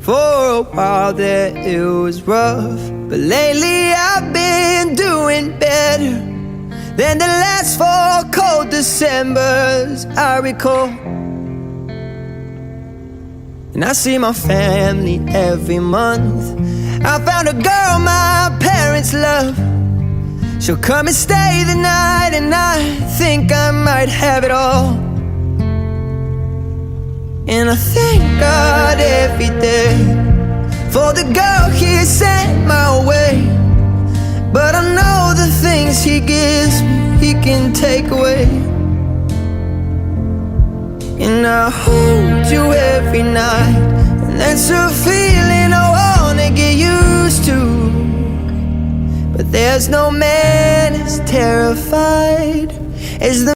For a while there it was rough, but lately I've been doing better than the last 4 cold Decembers I recall. And I see my family every month. I found a girl my parents love. She'll come and stay the night, and I think I might have it all. And I thank God every day for the girl He sent my way. But I know the things He gives me, He can take away. And I hold you every night, and that's a feeling I wanna get used to. But there's no man as terrified as the